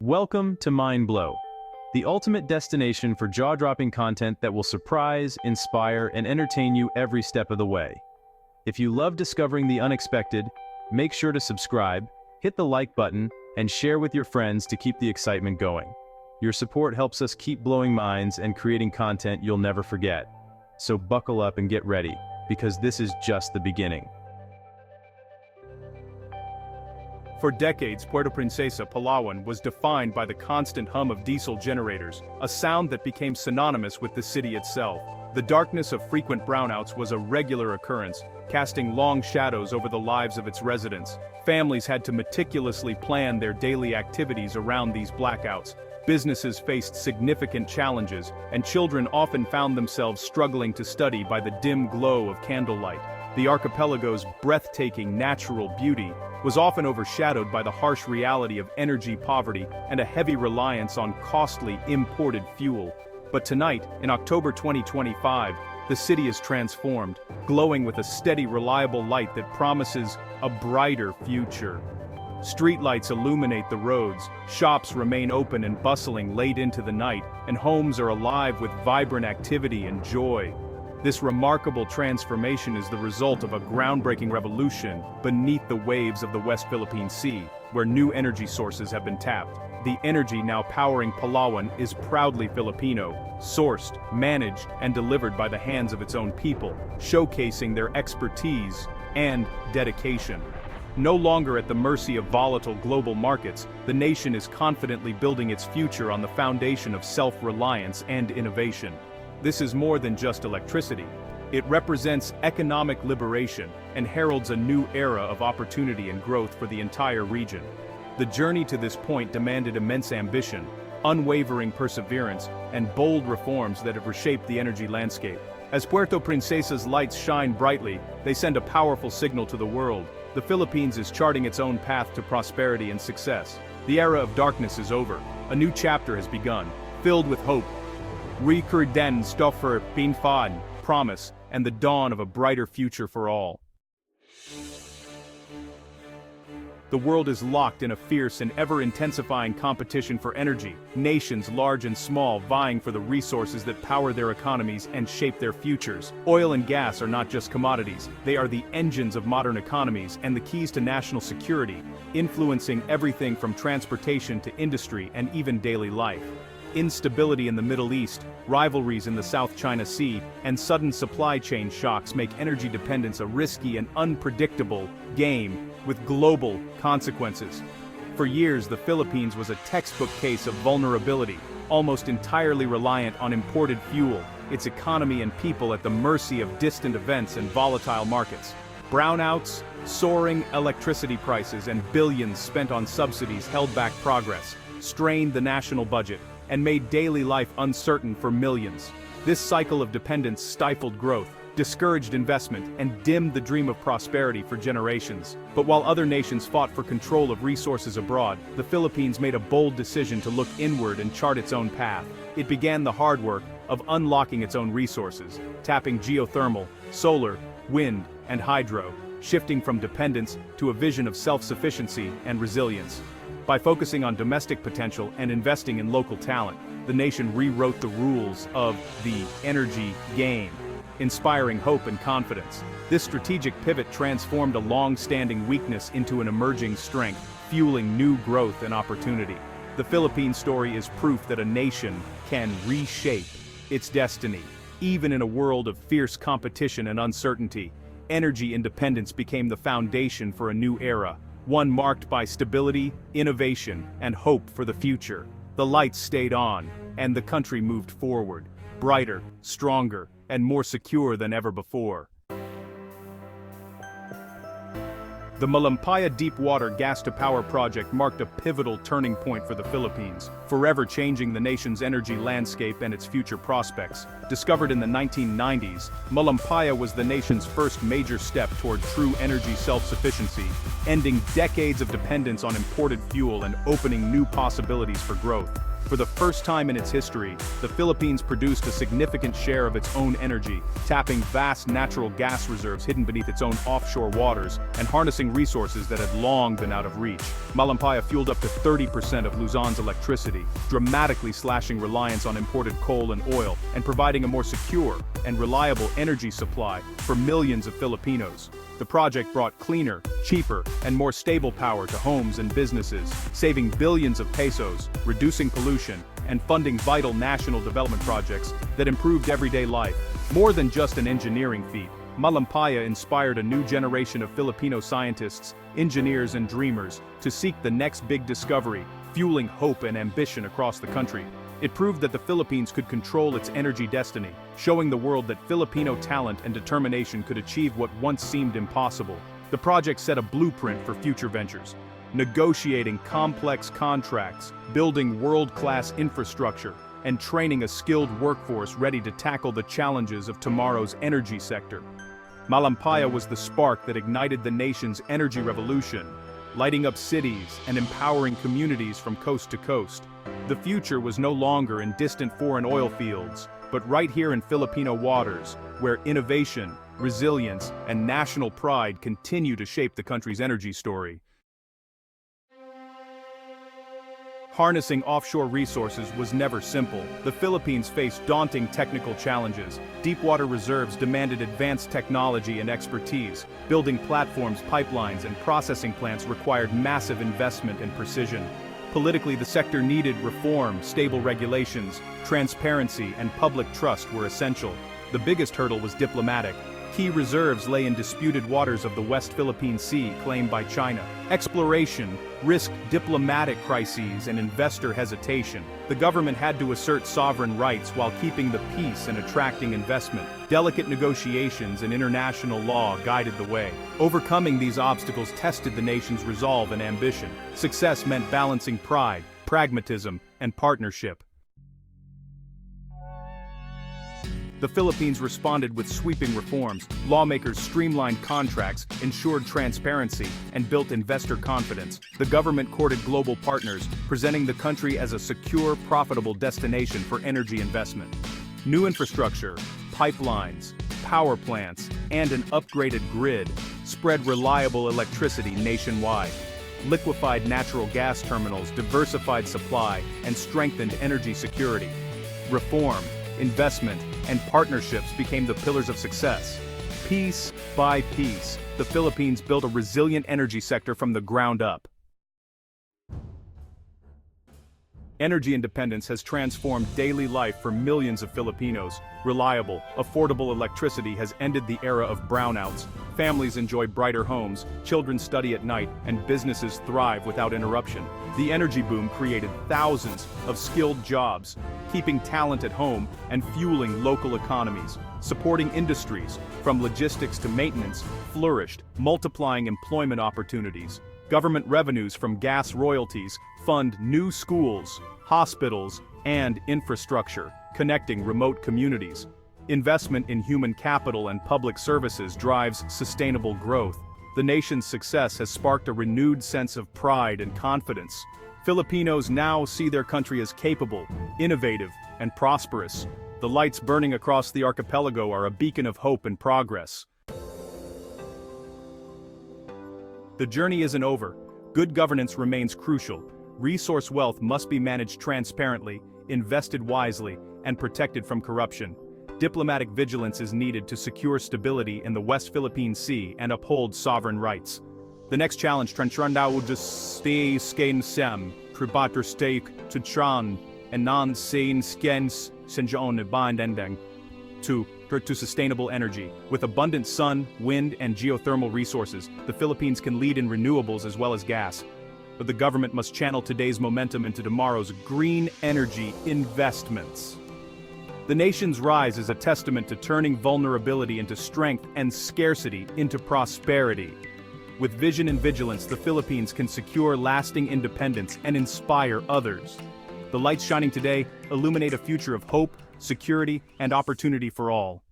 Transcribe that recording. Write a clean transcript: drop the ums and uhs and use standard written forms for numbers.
Welcome to Mind Blow, the ultimate destination for jaw-dropping content that will surprise, inspire, and entertain you every step of the way. If you love discovering the unexpected, make sure to subscribe, hit the like button, and share with your friends to keep the excitement going. Your support helps us keep blowing minds and creating content you'll never forget. So buckle up and get ready, because this is just the beginning. For decades, Puerto Princesa, Palawan was defined by the constant hum of diesel generators, a sound that became synonymous with the city itself. The darkness of frequent brownouts was a regular occurrence, casting long shadows over the lives of its residents. Families had to meticulously plan their daily activities around these blackouts. Businesses faced significant challenges, and children often found themselves struggling to study by the dim glow of candlelight. The archipelago's breathtaking natural beauty was often overshadowed by the harsh reality of energy poverty and a heavy reliance on costly imported fuel. But tonight, in October 2025, the city is transformed, glowing with a steady, reliable light that promises a brighter future. Streetlights illuminate the roads, shops remain open and bustling late into the night, and homes are alive with vibrant activity and joy. This remarkable transformation is the result of a groundbreaking revolution beneath the waves of the West Philippine Sea, where new energy sources have been tapped. The energy now powering Palawan is proudly Filipino, sourced, managed, and delivered by the hands of its own people, showcasing their expertise and dedication. No longer at the mercy of volatile global markets, the nation is confidently building its future on the foundation of self-reliance and innovation. This is more than just electricity. It represents economic liberation and heralds a new era of opportunity and growth for the entire region. The journey to this point demanded immense ambition, unwavering perseverance, and bold reforms that have reshaped the energy landscape. As Puerto Princesa's lights shine brightly, they send a powerful signal to the world. The Philippines is charting its own path to prosperity and success. The era of darkness is over. A new chapter has begun, filled with hope, recurden stoffer pinfan, promise, and the dawn of a brighter future for all. The world is locked in a fierce and ever-intensifying competition for energy, nations large and small vying for the resources that power their economies and shape their futures. Oil and gas are not just commodities, they are the engines of modern economies and the keys to national security, influencing everything from transportation to industry and even daily life. Instability in the Middle East, rivalries in the South China Sea, and sudden supply chain shocks make energy dependence a risky and unpredictable game with global consequences. For years, the Philippines was a textbook case of vulnerability, almost entirely reliant on imported fuel, its economy and people at the mercy of distant events and volatile markets. Brownouts, soaring electricity prices, and billions spent on subsidies held back progress, strained the national budget, and made daily life uncertain for millions. This cycle of dependence stifled growth, discouraged investment, and dimmed the dream of prosperity for generations. But while other nations fought for control of resources abroad, the Philippines made a bold decision to look inward and chart its own path. It began the hard work of unlocking its own resources, tapping geothermal, solar, wind, and hydro, shifting from dependence to a vision of self-sufficiency and resilience. By focusing on domestic potential and investing in local talent, the nation rewrote the rules of the energy game, inspiring hope and confidence. This strategic pivot transformed a long-standing weakness into an emerging strength, fueling new growth and opportunity. The Philippine story is proof that a nation can reshape its destiny. Even in a world of fierce competition and uncertainty, energy independence became the foundation for a new era, one marked by stability, innovation, and hope for the future. The lights stayed on, and the country moved forward, brighter, stronger, and more secure than ever before. The Malampaya Deepwater Gas-to-Power project marked a pivotal turning point for the Philippines, forever changing the nation's energy landscape and its future prospects. Discovered in the 1990s, Malampaya was the nation's first major step toward true energy self-sufficiency, ending decades of dependence on imported fuel and opening new possibilities for growth. For the first time in its history, the Philippines produced a significant share of its own energy, tapping vast natural gas reserves hidden beneath its own offshore waters and harnessing resources that had long been out of reach. Malampaya fueled up to 30% of Luzon's electricity, dramatically slashing reliance on imported coal and oil and providing a more secure and reliable energy supply for millions of Filipinos. The project brought cleaner, cheaper, and more stable power to homes and businesses, saving billions of pesos, reducing pollution, and funding vital national development projects that improved everyday life. More than just an engineering feat, Malampaya inspired a new generation of Filipino scientists, engineers, and dreamers to seek the next big discovery, fueling hope and ambition across the country. It proved that the Philippines could control its energy destiny, showing the world that Filipino talent and determination could achieve what once seemed impossible. The project set a blueprint for future ventures, negotiating complex contracts, building world-class infrastructure, and training a skilled workforce ready to tackle the challenges of tomorrow's energy sector. Malampaya was the spark that ignited the nation's energy revolution, lighting up cities and empowering communities from coast to coast. The future was no longer in distant foreign oil fields, but right here in Filipino waters, where innovation, resilience, and national pride continue to shape the country's energy story. Harnessing offshore resources was never simple. The Philippines faced daunting technical challenges. Deepwater reserves demanded advanced technology and expertise. Building platforms, pipelines, and processing plants required massive investment and precision. Politically, the sector needed reform, stable regulations, transparency, and public trust were essential. The biggest hurdle was diplomatic. Key reserves lay in disputed waters of the West Philippine Sea claimed by China. Exploration risked diplomatic crises and investor hesitation. The government had to assert sovereign rights while keeping the peace and attracting investment. Delicate negotiations and international law guided the way. Overcoming these obstacles tested the nation's resolve and ambition. Success meant balancing pride, pragmatism, and partnership. The Philippines responded with sweeping reforms. Lawmakers streamlined contracts, ensured transparency, and built investor confidence. The government courted global partners, presenting the country as a secure, profitable destination for energy investment. New infrastructure, pipelines, power plants, and an upgraded grid spread reliable electricity nationwide. Liquefied natural gas terminals diversified supply and strengthened energy security. Reform, investment, and partnerships became the pillars of success. Piece by piece, the Philippines built a resilient energy sector from the ground up. Energy independence has transformed daily life for millions of Filipinos. Reliable, affordable electricity has ended the era of brownouts. Families enjoy brighter homes, children study at night, and businesses thrive without interruption. The energy boom created thousands of skilled jobs, keeping talent at home and fueling local economies. Supporting industries, from logistics to maintenance, flourished, multiplying employment opportunities. Government revenues from gas royalties fund new schools, hospitals, and infrastructure, connecting remote communities. Investment in human capital and public services drives sustainable growth. The nation's success has sparked a renewed sense of pride and confidence. Filipinos now see their country as capable, innovative, and prosperous. The lights burning across the archipelago are a beacon of hope and progress. The journey isn't over. Good governance remains crucial. Resource wealth must be managed transparently, invested wisely, and protected from corruption. Diplomatic vigilance is needed to secure stability in the West Philippine Sea and uphold sovereign rights. The next challenge, Trantrandao stay sken sem, tribater stake to tran, and non sein skens senjon bandendeng. To sustainable energy. With abundant sun, wind, and geothermal resources, the Philippines can lead in renewables as well as gas. But the government must channel today's momentum into tomorrow's green energy investments. The nation's rise is a testament to turning vulnerability into strength and scarcity into prosperity. With vision and vigilance, the Philippines can secure lasting independence and inspire others. The lights shining today illuminate a future of hope, security, and opportunity for all.